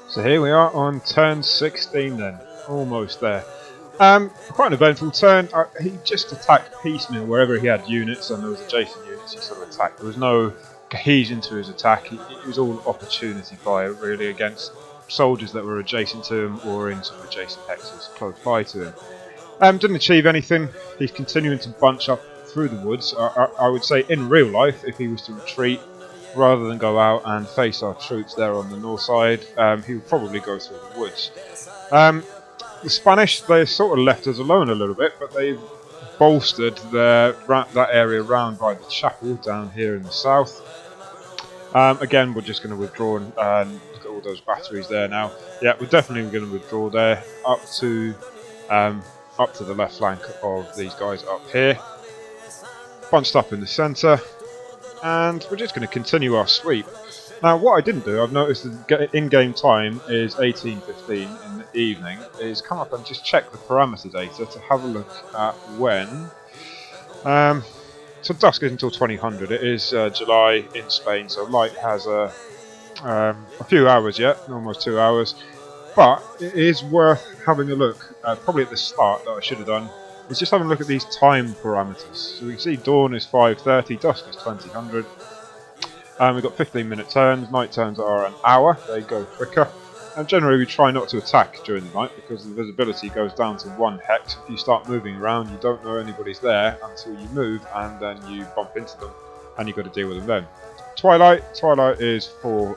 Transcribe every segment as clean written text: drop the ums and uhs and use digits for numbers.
So here we are on turn 16 then, almost there. Quite an eventful turn. He just attacked piecemeal wherever he had units and there was adjacent units he sort of attacked. There was no cohesion to his attack. It was all opportunity fire really against soldiers that were adjacent to him or in sort of adjacent hexes close by to him. Didn't achieve anything. He's continuing to bunch up through the woods. I would say in real life, if he was to retreat rather than go out and face our troops there on the north side, he would probably go through the woods. The Spanish, they sort of left us alone a little bit, but they've bolstered that area around by the chapel down here in the south. Again, we're just going to withdraw and look at all those batteries there now. Yeah, we're definitely going to withdraw there up to the left flank of these guys up here. Bunched up in the centre, and we're just going to continue our sweep. Now, what I didn't do, I've noticed that in-game time is 18:15 in the evening, is come up and just check the parameter data to have a look at when. So dusk is until 2000. It is July in Spain, so light has a few hours yet, almost 2 hours. But it is worth having a look, probably at the start that I should have done, is just having a look at these time parameters. So we can see dawn is 5:30, dusk is 2000. We've got 15-minute turns, night turns are an hour, they go quicker. And generally we try not to attack during the night because the visibility goes down to 1 hex. If you start moving around, you don't know anybody's there until you move and then you bump into them and you've got to deal with them then. Twilight is 4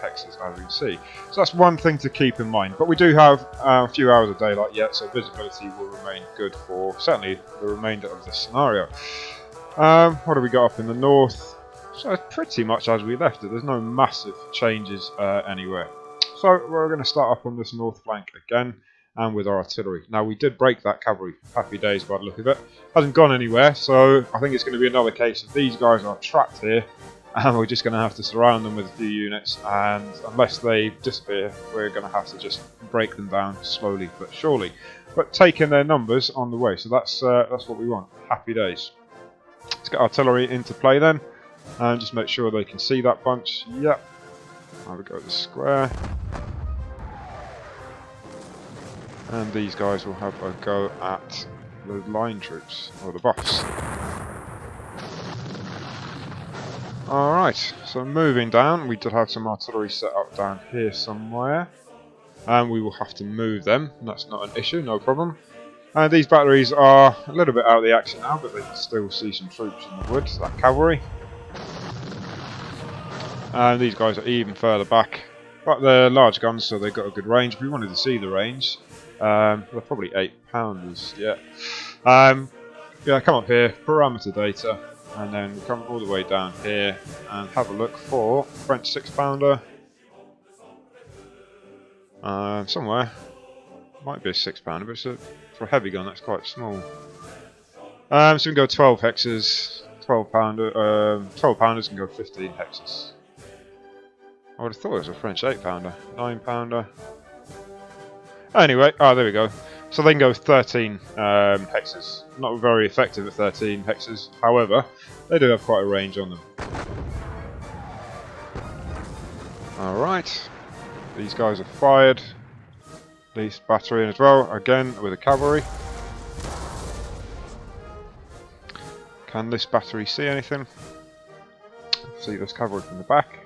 hexes as you can see. So that's one thing to keep in mind. But we do have a few hours of daylight yet, so visibility will remain good for certainly the remainder of this scenario. What do we got up in the north? So it's pretty much as we left it. There's no massive changes anywhere. So we're going to start up on this north flank again and with our artillery. Now we did break that cavalry. Happy days by the look of it. Hasn't gone anywhere, so I think it's going to be another case of these guys are trapped here and we're just going to have to surround them with a few units, and unless they disappear we're going to have to just break them down slowly but surely. But taking their numbers on the way, so that's what we want. Happy days. Let's get artillery into play then. And just make sure they can see that bunch. Yep. Now we go to the square. And these guys will have a go at the line troops, or the buffs. Alright, so moving down, we did have some artillery set up down here somewhere. And we will have to move them. That's not an issue, no problem. And these batteries are a little bit out of the action now, but they can still see some troops in the woods, that cavalry. And these guys are even further back, but they're large guns, so they've got a good range. If we wanted to see the range, they're probably 8-pounders. Yeah. Yeah. Come up here, parameter data, and then come all the way down here and have a look for French 6-pounder. Somewhere might be a 6-pounder, but for a heavy gun that's quite small. So we can go 12 hexes, 12-pounder. 12-pounders can go 15 hexes. I would have thought it was a French 8-pounder, 9-pounder. Anyway, there we go. So they can go 13 hexes. Not very effective at 13 hexes, however, they do have quite a range on them. Alright, these guys are fired. These battery in as well, again with the cavalry. Can this battery see anything? See this cavalry from the back.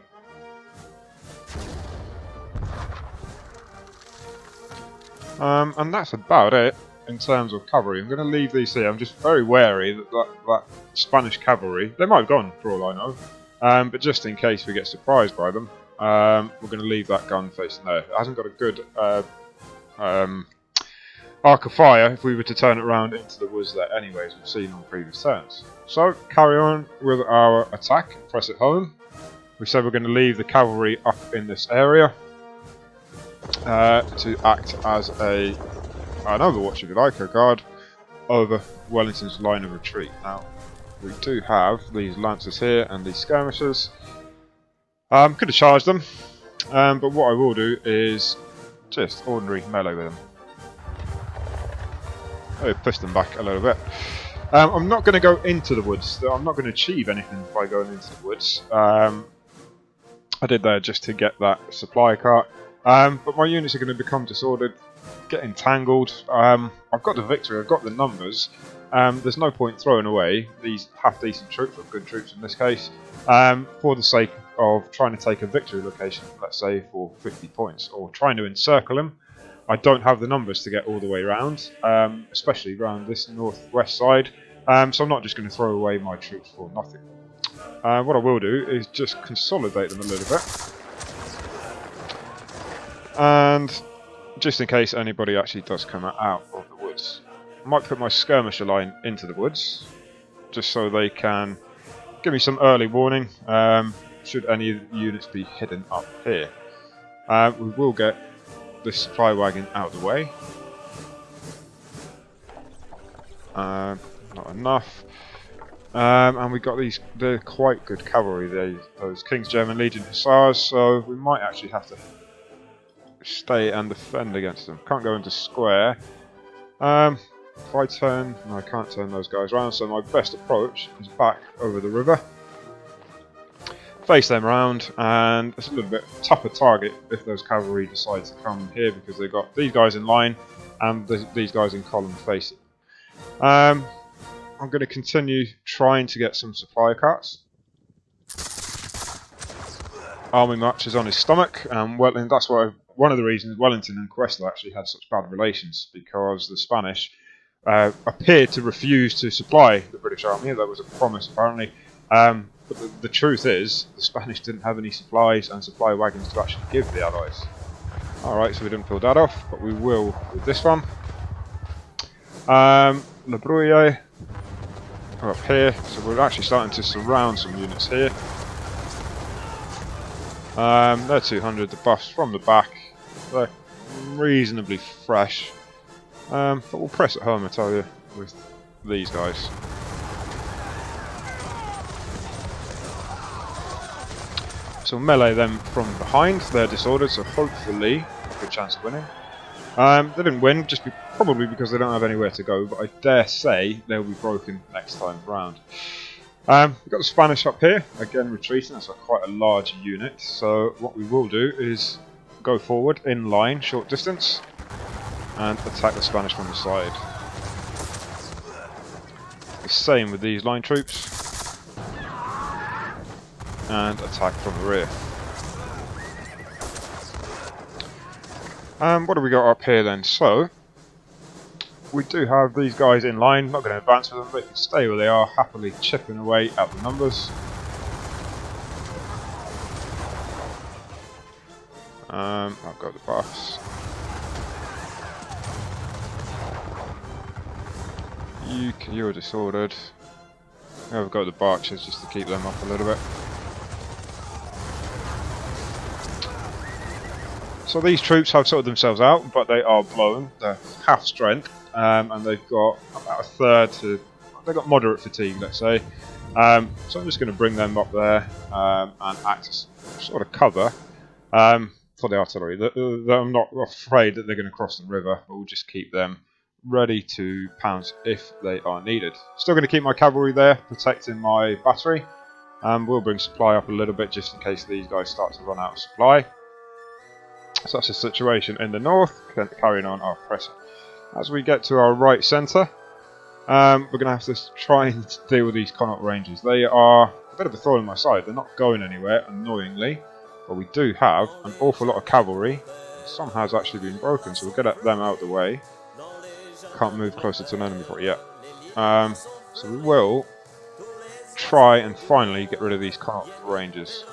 And that's about it in terms of cavalry. I'm going to leave these here. I'm just very wary that Spanish cavalry, they might have gone for all I know, but just in case we get surprised by them, we're going to leave that gun facing there. It hasn't got a good arc of fire if we were to turn it around into the woods there anyway, as we've seen on previous turns. So carry on with our attack, press it home. We said we're going to leave the cavalry up in this area. To act as an overwatch, if you like, a guard over Wellington's line of retreat. Now, we do have these lancers here and these skirmishers. Could have charged them, but what I will do is just ordinary melee with them. I'll push them back a little bit. I'm not going to go into the woods. I'm not going to achieve anything by going into the woods. I did there just to get that supply cart. But my units are going to become disordered, get entangled. I've got the victory, I've got the numbers. There's no point throwing away these half-decent troops, or good troops in this case, for the sake of trying to take a victory location, let's say for 50 points, or trying to encircle them. I don't have the numbers to get all the way around, especially around this northwest side, so I'm not just going to throw away my troops for nothing. What I will do is just consolidate them a little bit, and just in case anybody actually does come out of the woods, I might put my skirmisher line into the woods, just so they can give me some early warning should any units be hidden up here. We will get this supply wagon out of the way. Not enough. And we got these, they're quite good cavalry, those King's German Legion Hussars, so we might actually have to stay and defend against them. Can't go into square. If I turn, no, I can't turn those guys around, so my best approach is back over the river. Face them around, and it's a little bit tougher target if those cavalry decide to come here, because they've got these guys in line and these guys in column facing. I'm going to continue trying to get some supply carts. Army March is on his stomach, and that's why one of the reasons Wellington and Cuesta actually had such bad relations, because the Spanish appeared to refuse to supply the British army. That was a promise, apparently. But the truth is, the Spanish didn't have any supplies and supply wagons to actually give the Allies. Alright, so we didn't pull that off, but we will with this one. Le Brouillet are up here, so we're actually starting to surround some units here. They're 200, the buffs from the back. They're reasonably fresh. But we'll press at home, I tell you, with these guys. So melee them from behind, they're disordered, so hopefully a good chance of winning. They didn't win, probably because they don't have anywhere to go, but I dare say they'll be broken next time round. We've got the Spanish up here, again retreating, that's quite a large unit, so what we will do is go forward in line, short distance, and attack the Spanish from the side. The same with these line troops. And attack from the rear. What do we got up here then? So, we do have these guys in line, not going to advance with them, they can stay where they are, happily chipping away at the numbers. I've got the buffs. You're disordered. I've got the Barchers just to keep them up a little bit. So these troops have sorted themselves out, but they are blown. They're half strength, and they've got about a third to... They've got moderate fatigue, let's say. So I'm just going to bring them up there and act as sort of cover for the artillery. I'm not afraid that they're going to cross the river, but we'll just keep them ready to pounce if they are needed. Still going to keep my cavalry there, protecting my battery. We'll bring supply up a little bit just in case these guys start to run out of supply. Such a situation in the north, carrying on our pressure. As we get to our right centre, we're going to have to try and deal with these Connaught Rangers. They are a bit of a thorn in my side. They're not going anywhere, annoyingly, but we do have an awful lot of cavalry. Some has actually been broken, so we'll get them out of the way. Can't move closer to an enemy for it yet. So we will try and finally get rid of these Connaught Rangers.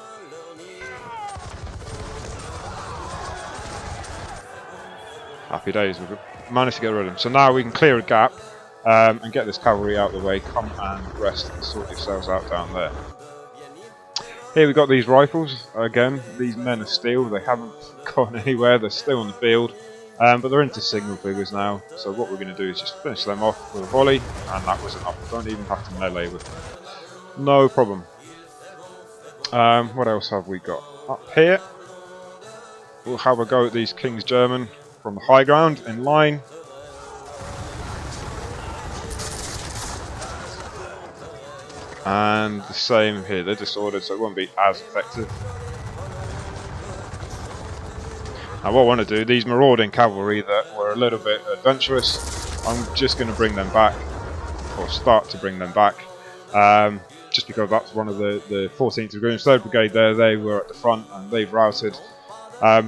Happy days, we've managed to get rid of them. So now we can clear a gap and get this cavalry out of the way. Come and rest and sort yourselves out down there. Here we've got these rifles. Again, these men of steel, they haven't gone anywhere, they're still on the field. But they're into single figures now, so what we're going to do is just finish them off with a volley, and that was enough. We don't even have to melee with them. No problem. What else have we got? Up here, we'll have a go at these King's German from the high ground in line. And the same here, they're disordered, so it won't be as effective. Now what I want to do, these marauding cavalry that were a little bit adventurous, I'm just going to bring them back, or start to bring them back, just because that's one of the 14th Dragoons, 3rd Brigade there, they were at the front and they've routed,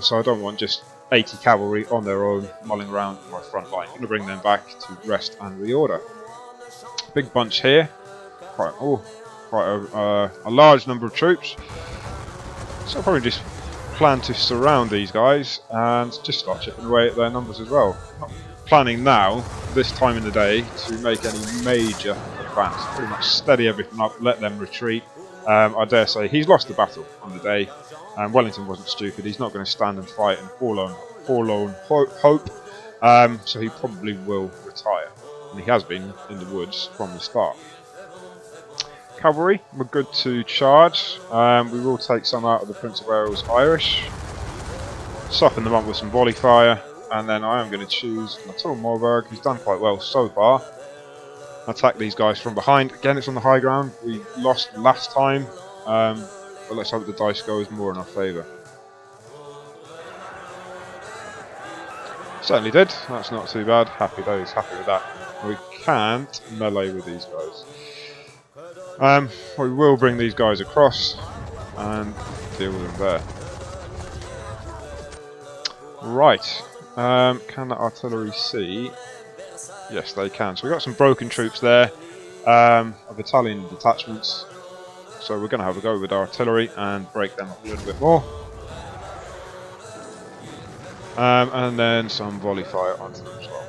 so I don't want just 80 cavalry on their own mulling around my front line. I'm going to bring them back to rest and reorder. Big bunch here, quite a large number of troops, so I'll probably just plan to surround these guys and just start chipping away at their numbers as well. Not planning now, this time in the day, to make any major advance. Pretty much steady everything up, let them retreat. I dare say he's lost the battle on the day. Wellington wasn't stupid, he's not going to stand and fight in forlorn hope, so he probably will retire. And he has been in the woods from the start. Cavalry, we're good to charge. We will take some out of the Prince of Wales Irish, soften them up with some volley fire, and then I am going to choose Natal Morberg, who's done quite well so far. Attack these guys from behind. Again, it's on the high ground. We lost last time, but let's hope the dice goes more in our favour. Certainly did. That's not too bad. Happy days. Happy with that. We can't melee with these guys. We will bring these guys across and deal with them there. Right, can the artillery see? Yes, they can. So we've got some broken troops there, of Italian detachments. So we're going to have a go with artillery and break them up a little bit more. And then some volley fire onto them as well.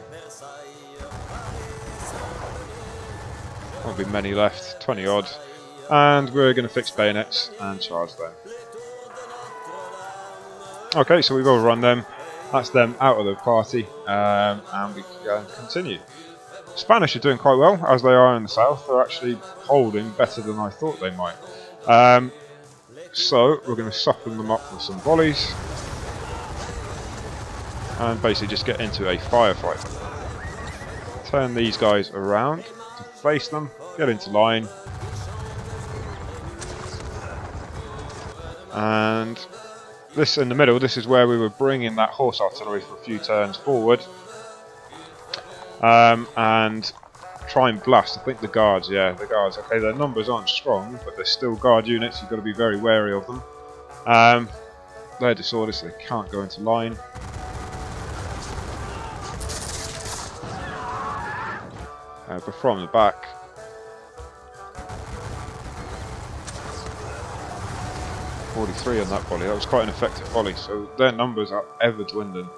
Won't be many left, 20 odd. And we're going to fix bayonets and charge them. Okay, so we've overrun them. That's them out of the party, and we can continue. Spanish are doing quite well, as they are in the south. They're actually holding better than I thought they might. So we're going to soften them up with some volleys, and basically just get into a firefight. Turn these guys around to face them, get into line, and this in the middle, this is where we were bringing that horse artillery for a few turns forward, and try and blast. I think the guards, yeah, the guards. Okay, their numbers aren't strong, but they're still guard units. You've got to be very wary of them. They're disordered, so they can't go into line. But from the back, .43 on that volley. That was quite an effective volley. So their numbers are ever dwindling.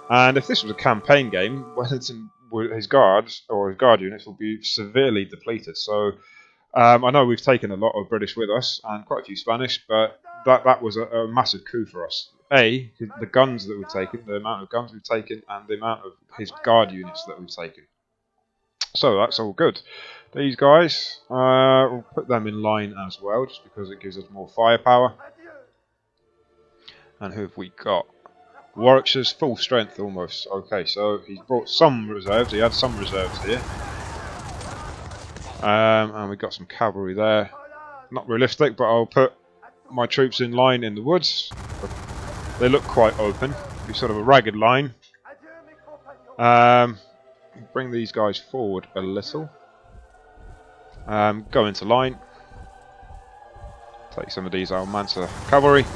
And if this was a campaign game, Wellington, his guards or his guard units will be severely depleted. So I know we've taken a lot of British with us and quite a few Spanish, but that was a massive coup for us. The guns that we've taken, the amount of guns we've taken, and the amount of his guard units that we've taken. So that's all good. These guys, we'll put them in line as well, just because it gives us more firepower. And who have we got? Warwickshire's full strength almost. Okay, so he's brought some reserves. He had some reserves here. And we've got some cavalry there. Not realistic, but I'll put my troops in line in the woods. They look quite open. It'll be sort of a ragged line. Bring these guys forward a little. Go into line. Take some of these Almanza cavalry.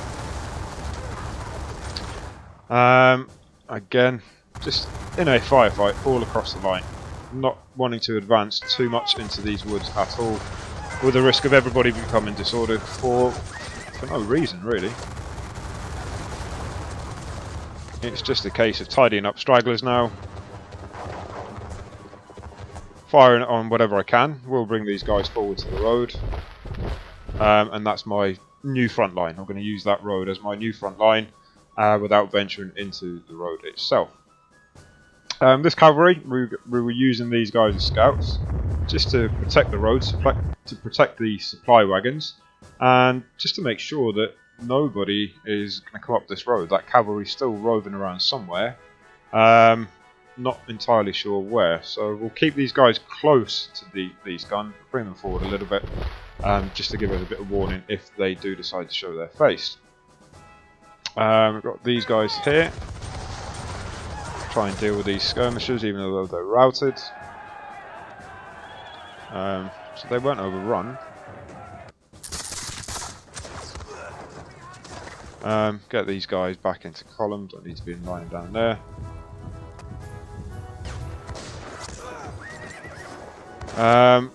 Again, just in a firefight all across the line. Not wanting to advance too much into these woods at all, with the risk of everybody becoming disordered for no reason really. It's just a case of tidying up stragglers now. Firing on whatever I can. We'll bring these guys forward to the road. And that's my new front line. I'm going to use that road as my new front line without venturing into the road itself. This cavalry, we were using these guys as scouts just to protect the roads, to protect the supply wagons, and just to make sure that nobody is going to come up this road. That cavalry's still roving around somewhere. Not entirely sure where, so we'll keep these guys close to these guns, bring them forward a little bit, just to give us a bit of warning if they do decide to show their face. We've got these guys here. try and deal with these skirmishers, even though they're routed. So they won't overrun. Get these guys back into columns. Don't need to be in line down there.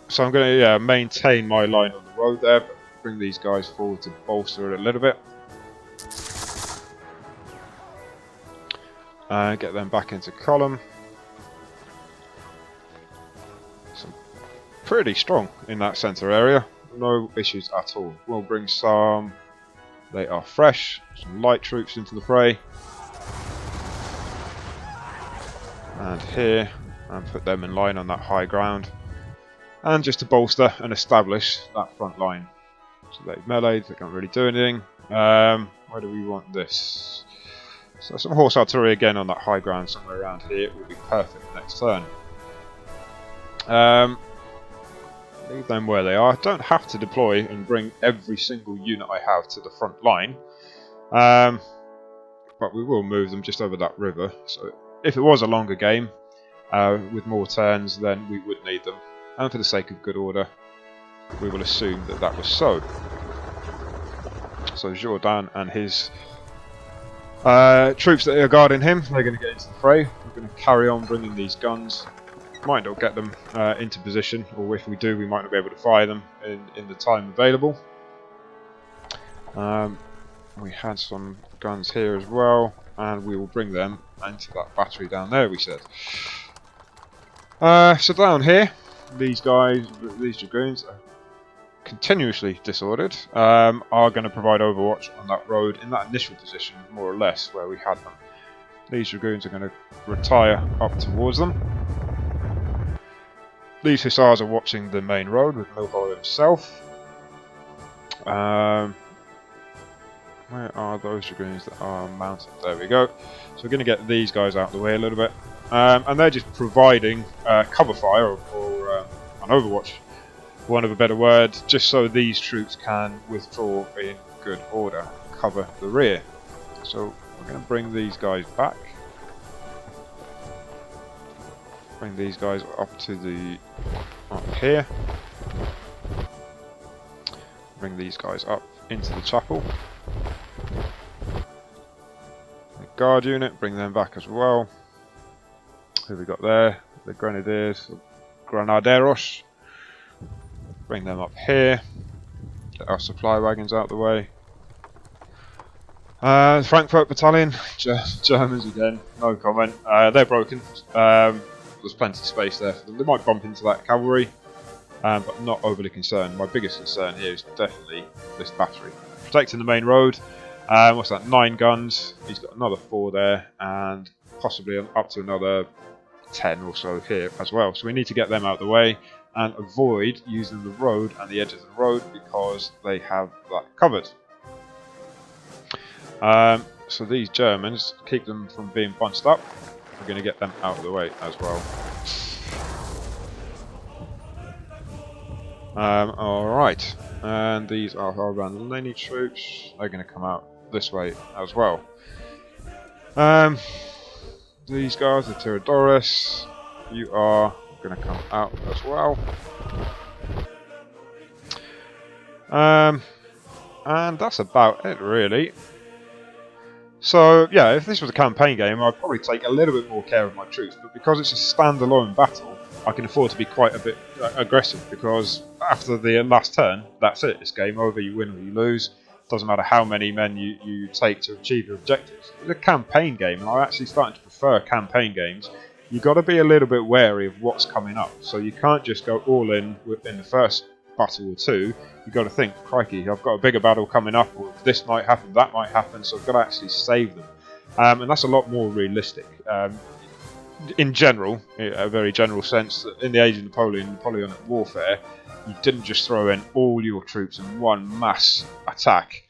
So I'm going to maintain my line on the road there, but bring these guys forward to bolster it a little bit. Get them back into column. So pretty strong in that centre area. No issues at all. We'll bring some. They are fresh. Some light troops into the fray. And here, and put them in line on that high ground. And just to bolster and establish that front line. So they've meleeed, they can't really do anything. Where do we want this? So some horse artillery again on that high ground somewhere around here will be perfect next turn. Leave them where they are. Don't have to deploy and bring every single unit I have to the front line. But we will move them just over that river. So if it was a longer game with more turns, then we would need them. And for the sake of good order, we will assume that that was so. So Jourdan and his troops that are guarding him, they're going to get into the fray. We're going to carry on bringing these guns. Might not get them into position, or if we do, we might not be able to fire them in the time available. We had some guns here as well, and we will bring them into that battery down there, we said. So down here, these guys, these dragoons, are continuously disordered, are going to provide overwatch on that road in that initial position, more or less, where we had them. These dragoons are going to retire up towards them. These hussars are watching the main road with Milho himself. Where are those dragoons that are mounted? There we go. So we're going to get these guys out of the way a little bit. And they're just providing cover fire or an overwatch, for want of a better word, just so these troops can withdraw in good order, cover the rear. So we're going to bring these guys back. Bring these guys up here. Bring these guys up into the chapel. The guard unit, bring them back as well. Who have we got there? The grenadiers, granaderos. Bring them up here. Get our supply wagons out of the way. Frankfurt battalion, Germans again, no comment. They're broken. There's plenty of space there for them. They might bump into that cavalry, but not overly concerned. My biggest concern here is definitely this battery. Protecting the main road. What's that? 9 guns. He's got another 4 there, and possibly up to another 10 or so here as well. So we need to get them out of the way and avoid using the road and the edge of the road because they have that covered. So these Germans, keep them from being bunched up. We're going to get them out of the way as well. Alright, and these are our Ranelini troops. They're going to come out this way as well. These guys, the Tiradores, you are going to come out as well. And that's about it, really. So, yeah, if this was a campaign game, I'd probably take a little bit more care of my troops, but because it's a standalone battle, I can afford to be quite a bit aggressive, because after the last turn, that's it, it's game over, you win or you lose. Doesn't matter how many men you take to achieve your objectives. It's a campaign game, and I'm actually starting to prefer campaign games. You've got to be a little bit wary of what's coming up, so you can't just go all in the first battle or two. You've got to think, crikey, I've got a bigger battle coming up, or this might happen, that might happen, so I've got to actually save them. And that's a lot more realistic. In general, a very general sense, in the age of Napoleonic warfare, you didn't just throw in all your troops in one mass attack,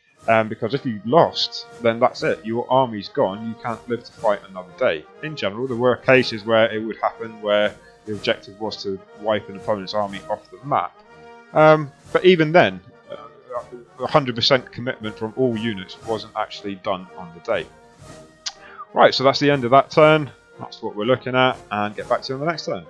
because if you lost, then that's it, your army's gone, you can't live to fight another day. In general, there were cases where it would happen where the objective was to wipe an opponent's army off the map. But even then, 100% commitment from all units wasn't actually done on the day. Right, so that's the end of that turn. That's what we're looking at, and get back to you on the next turn.